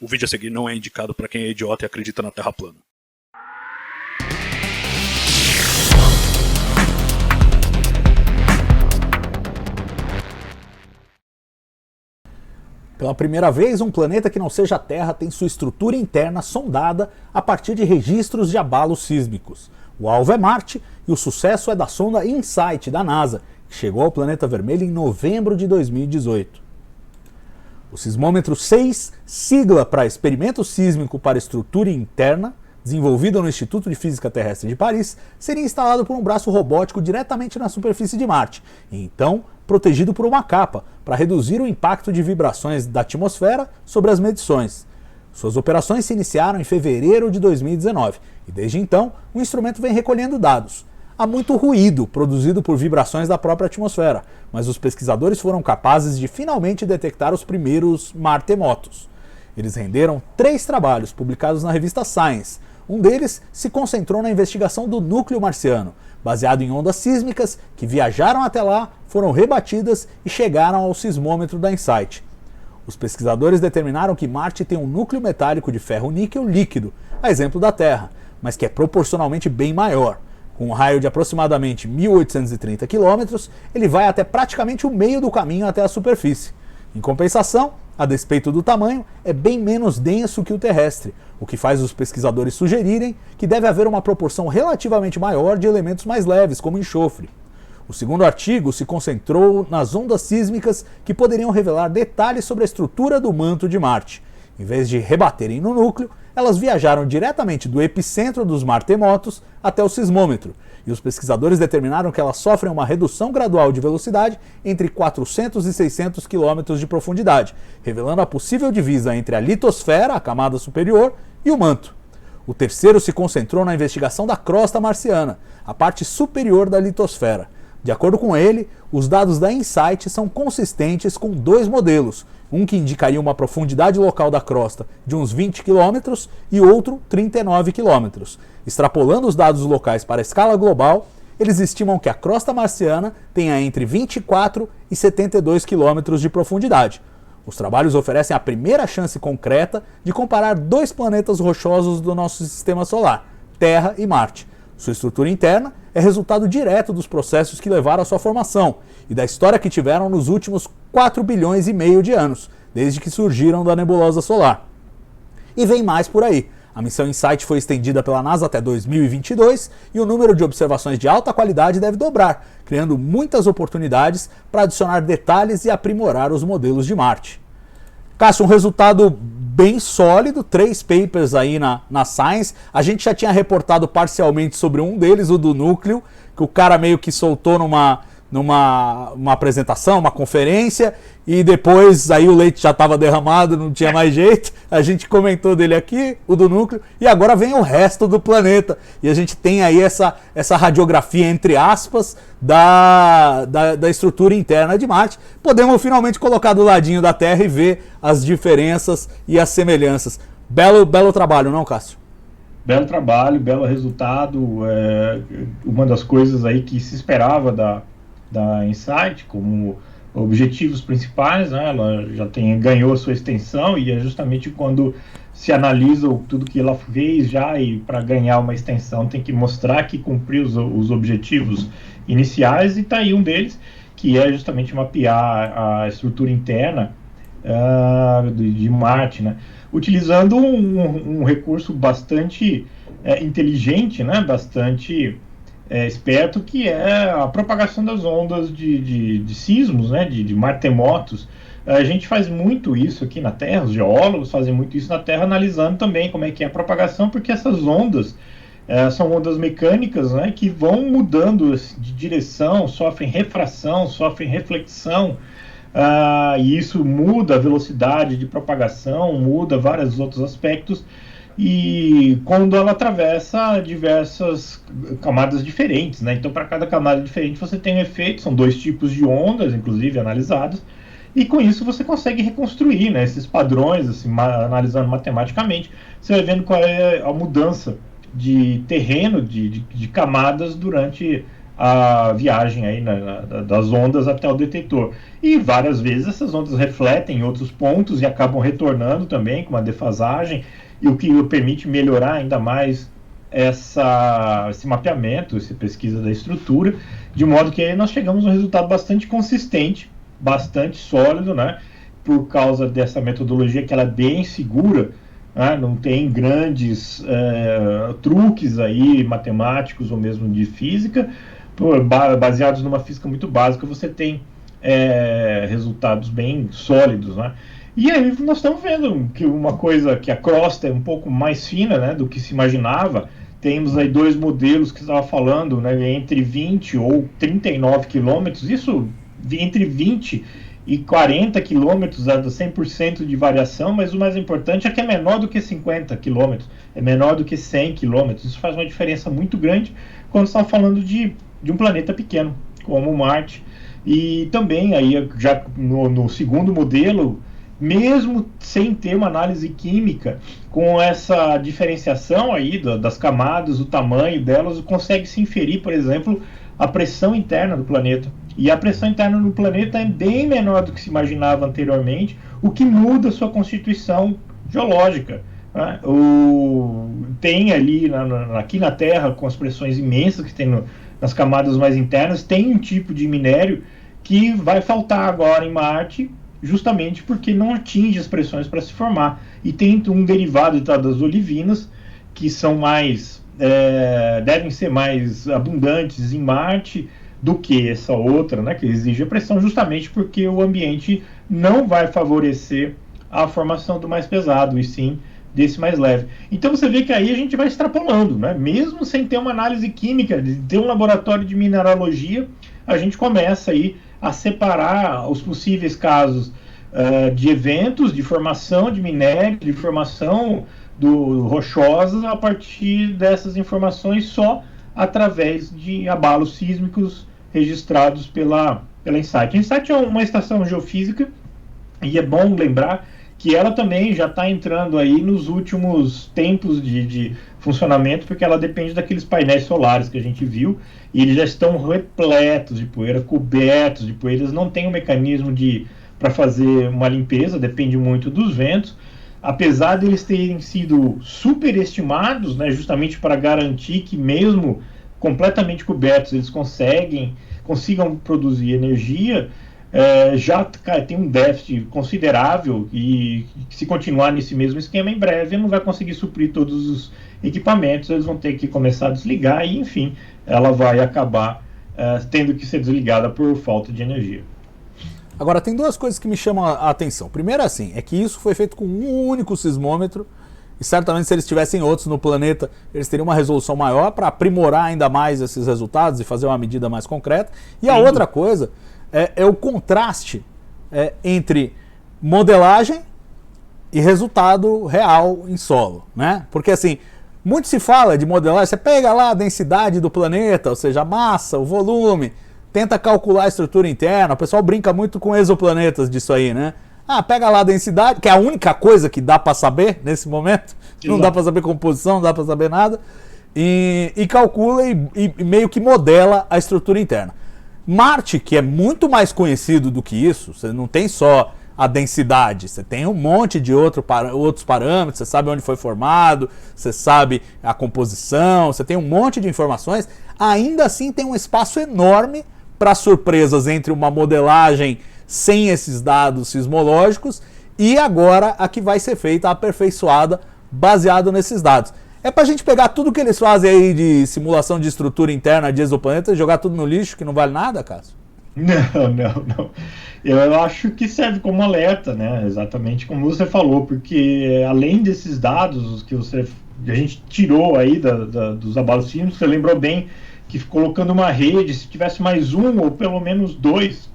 O vídeo a seguir não é indicado para quem é idiota e acredita na Terra plana. Pela primeira vez, um planeta que não seja a Terra tem sua estrutura interna sondada a partir de registros de abalos sísmicos. O alvo é Marte e o sucesso é da sonda InSight da NASA, que chegou ao planeta vermelho em novembro de 2018. O sismômetro 6, sigla para Experimento Sísmico para Estrutura Interna, desenvolvido no Instituto de Física Terrestre de Paris, seria instalado por um braço robótico diretamente na superfície de Marte, e então protegido por uma capa, para reduzir o impacto de vibrações da atmosfera sobre as medições. Suas operações se iniciaram em fevereiro de 2019, e desde então o instrumento vem recolhendo dados. Há muito ruído produzido por vibrações da própria atmosfera, mas os pesquisadores foram capazes de finalmente detectar os primeiros martemotos. Eles renderam 3 trabalhos publicados na revista Science. Um deles se concentrou na investigação do núcleo marciano, baseado em ondas sísmicas que viajaram até lá, foram rebatidas e chegaram ao sismômetro da InSight. Os pesquisadores determinaram que Marte tem um núcleo metálico de ferro-níquel líquido, a exemplo da Terra, mas que é proporcionalmente bem maior. Com um raio de aproximadamente 1.830 km, ele vai até praticamente o meio do caminho até a superfície. Em compensação, a despeito do tamanho, é bem menos denso que o terrestre, o que faz os pesquisadores sugerirem que deve haver uma proporção relativamente maior de elementos mais leves, como enxofre. O segundo artigo se concentrou nas ondas sísmicas que poderiam revelar detalhes sobre a estrutura do manto de Marte. Em vez de rebaterem no núcleo, elas viajaram diretamente do epicentro dos martemotos até o sismômetro, e os pesquisadores determinaram que elas sofrem uma redução gradual de velocidade entre 400 e 600 km de profundidade, revelando a possível divisa entre a litosfera, a camada superior, e o manto. O terceiro se concentrou na investigação da crosta marciana, a parte superior da litosfera. De acordo com ele, os dados da InSight são consistentes com 2 modelos, um que indicaria uma profundidade local da crosta de uns 20 km e outro 39 km. Extrapolando os dados locais para a escala global, eles estimam que a crosta marciana tenha entre 24 e 72 km de profundidade. Os trabalhos oferecem a primeira chance concreta de comparar 2 planetas rochosos do nosso sistema solar, Terra e Marte. Sua estrutura interna é resultado direto dos processos que levaram à sua formação e da história que tiveram nos últimos 4,5 bilhões de anos, desde que surgiram da nebulosa solar. E vem mais por aí. A missão InSight foi estendida pela NASA até 2022 e o número de observações de alta qualidade deve dobrar, criando muitas oportunidades para adicionar detalhes e aprimorar os modelos de Marte. Cássio, um resultado bem sólido, 3 papers aí na Science. A gente já tinha reportado parcialmente sobre um deles, o do núcleo, que o cara meio que soltou numa apresentação, uma conferência, e depois aí o leite já estava derramado, não tinha mais jeito. A gente comentou dele aqui, o do núcleo, e agora vem o resto do planeta. E a gente tem aí essa radiografia, entre aspas, da estrutura interna de Marte. Podemos finalmente colocar do ladinho da Terra e ver as diferenças e as semelhanças. Belo trabalho, não, Cássio? Belo trabalho, belo resultado. Uma das coisas aí que se esperava da InSight como objetivos principais, né? Ela já ganhou a sua extensão, e é justamente quando se analisa tudo que ela fez já, e para ganhar uma extensão tem que mostrar que cumpriu os objetivos iniciais, e está aí um deles, que é justamente mapear a estrutura interna de Marte, né? Utilizando um recurso bastante inteligente, né? Bastante esperto, que é a propagação das ondas de sismos, né? de martemotos. A gente faz muito isso aqui na Terra, os geólogos fazem muito isso na Terra, analisando também como é que é a propagação, porque essas ondas são ondas mecânicas, né, que vão mudando de direção, sofrem refração, sofrem reflexão, e isso muda a velocidade de propagação, muda vários outros aspectos, e quando ela atravessa diversas camadas diferentes, né? Então, para cada camada diferente você tem um efeito, são 2 tipos de ondas, inclusive, analisados, e com isso você consegue reconstruir, né, esses padrões, assim, analisando matematicamente, você vai vendo qual é a mudança de terreno, de camadas durante a viagem aí das ondas até o detetor. E várias vezes essas ondas refletem em outros pontos e acabam retornando também com uma defasagem, e o que permite melhorar ainda mais esse mapeamento, essa pesquisa da estrutura, de modo que aí nós chegamos a um resultado bastante consistente, bastante sólido, né? Por causa dessa metodologia que ela é bem segura, né? Não tem grandes truques aí matemáticos ou mesmo de física, baseados numa física muito básica, você tem resultados bem sólidos, né? E aí nós estamos vendo que uma coisa, que a crosta é um pouco mais fina, né, do que se imaginava. Temos aí 2 modelos que estava falando, né, entre 20 ou 39 quilômetros, isso entre 20 e 40 quilômetros, a 100% de variação, mas o mais importante é que é menor do que 50 quilômetros, é menor do que 100 quilômetros. Isso faz uma diferença muito grande quando estamos falando de um planeta pequeno, como Marte. E também, aí, já no segundo modelo, mesmo sem ter uma análise química, com essa diferenciação aí das camadas, o tamanho delas, consegue se inferir, por exemplo, a pressão interna do planeta. E a pressão interna do planeta é bem menor do que se imaginava anteriormente, o que muda a sua constituição geológica, né? Tem ali, aqui na Terra, com as pressões imensas que tem nas camadas mais internas, tem um tipo de minério que vai faltar agora em Marte, justamente porque não atinge as pressões para se formar. E tem um derivado das olivinas, que são devem ser mais abundantes em Marte do que essa outra, né, que exige a pressão, justamente porque o ambiente não vai favorecer a formação do mais pesado, e sim desse mais leve. Então você vê que aí a gente vai extrapolando, né? Mesmo sem ter uma análise química, de ter um laboratório de mineralogia, a gente começa aí a separar os possíveis casos de eventos de formação de minério, de formação rochosa, a partir dessas informações só através de abalos sísmicos registrados pela InSight. A InSight é uma estação geofísica, e é bom lembrar que ela também já está entrando aí nos últimos tempos de funcionamento, porque ela depende daqueles painéis solares que a gente viu, e eles já estão repletos de poeira, cobertos de poeira. Eles não têm um mecanismo para fazer uma limpeza, depende muito dos ventos, apesar de eles terem sido superestimados, né, justamente para garantir que mesmo completamente cobertos eles consigam produzir energia. Já tem um déficit considerável, e se continuar nesse mesmo esquema, em breve não vai conseguir suprir todos os equipamentos, eles vão ter que começar a desligar, e enfim, ela vai acabar tendo que ser desligada por falta de energia. Agora, tem 2 coisas que me chamam a atenção. Primeiro, assim, é que isso foi feito com um único sismômetro, e certamente se eles tivessem outros no planeta, eles teriam uma resolução maior para aprimorar ainda mais esses resultados e fazer uma medida mais concreta. E a outra coisa é o contraste entre modelagem e resultado real em solo, né? Porque assim, muito se fala de modelagem, você pega lá a densidade do planeta, ou seja, a massa, o volume, tenta calcular a estrutura interna, o pessoal brinca muito com exoplanetas disso aí, né? Pega lá a densidade, que é a única coisa que dá para saber nesse momento, não dá para saber composição, não dá para saber nada, e calcula e meio que modela a estrutura interna. Marte, que é muito mais conhecido do que isso, você não tem só a densidade, você tem um monte de outros parâmetros, você sabe onde foi formado, você sabe a composição, você tem um monte de informações, ainda assim tem um espaço enorme para surpresas entre uma modelagem sem esses dados sismológicos e agora a que vai ser feita aperfeiçoada baseado nesses dados. É pra gente pegar tudo que eles fazem aí de simulação de estrutura interna de exoplanetas e jogar tudo no lixo, que não vale nada, Cássio? Não. Eu acho que serve como alerta, né? Exatamente como você falou, porque além desses dados que a gente tirou aí dos abalos sísmicos, você lembrou bem que colocando uma rede, se tivesse mais um ou pelo menos 2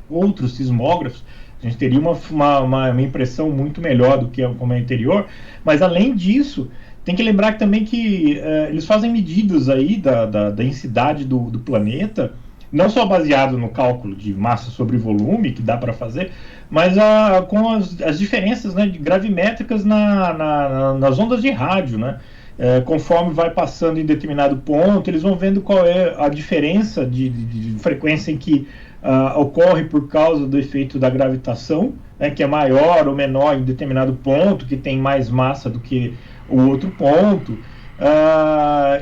outros sismógrafos, a gente teria uma impressão muito melhor do que como é anterior. Mas além disso, tem que lembrar também que eles fazem medidas aí da densidade do planeta, não só baseado no cálculo de massa sobre volume, que dá para fazer, mas com as diferenças, né, gravimétricas nas ondas de rádio, né? conforme vai passando em determinado ponto, eles vão vendo qual é a diferença de frequência em que ocorre por causa do efeito da gravitação, né, que é maior ou menor em determinado ponto, que tem mais massa do que o outro ponto.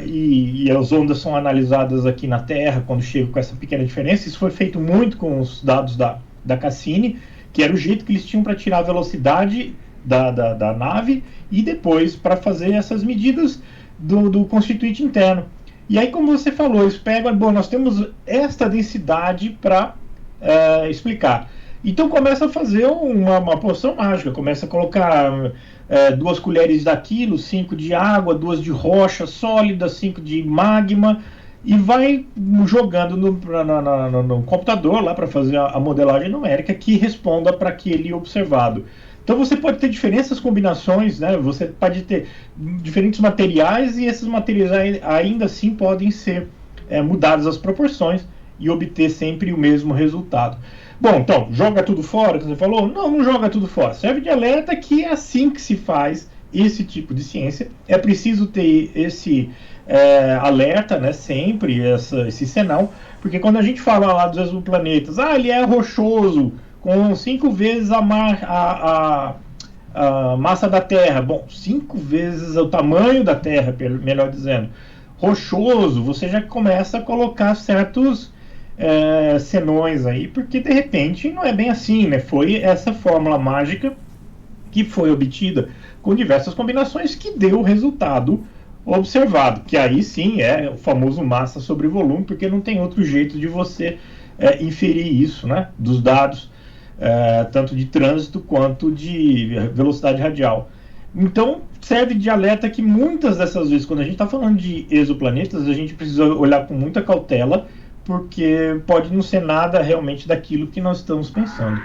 E as ondas são analisadas aqui na Terra quando chegam com essa pequena diferença. Isso foi feito muito com os dados da Cassini, que era o jeito que eles tinham para tirar a velocidade da nave e depois para fazer essas medidas do constituinte interno. E aí, como você falou, eles pegam, bom, nós temos esta densidade para explicar. Então começa a fazer uma poção mágica, começa a colocar 2 colheres daquilo, 5 de água, 2 de rocha sólida, 5 de magma, e vai jogando no computador lá para fazer a modelagem numérica que responda para aquele observado. Então você pode ter diferentes combinações, né? Você pode ter diferentes materiais e esses materiais ainda assim podem ser mudados as proporções e obter sempre o mesmo resultado. Bom, então, joga tudo fora, que você falou? Não joga tudo fora. Serve de alerta que é assim que se faz esse tipo de ciência. É preciso ter esse alerta, né, sempre, esse sinal, porque quando a gente fala lá dos exoplanetas, ele é rochoso, com 5 vezes a massa da Terra. Bom, 5 vezes o tamanho da Terra, melhor dizendo. Rochoso, você já começa a colocar certos senões aí, porque de repente não é bem assim, né? Foi essa fórmula mágica que foi obtida com diversas combinações que deu o resultado observado, que aí sim é o famoso massa sobre volume, porque não tem outro jeito de você inferir isso, né? Dos dados, tanto de trânsito quanto de velocidade radial. Então serve de alerta que muitas dessas vezes, quando a gente está falando de exoplanetas, a gente precisa olhar com muita cautela, porque pode não ser nada realmente daquilo que nós estamos pensando.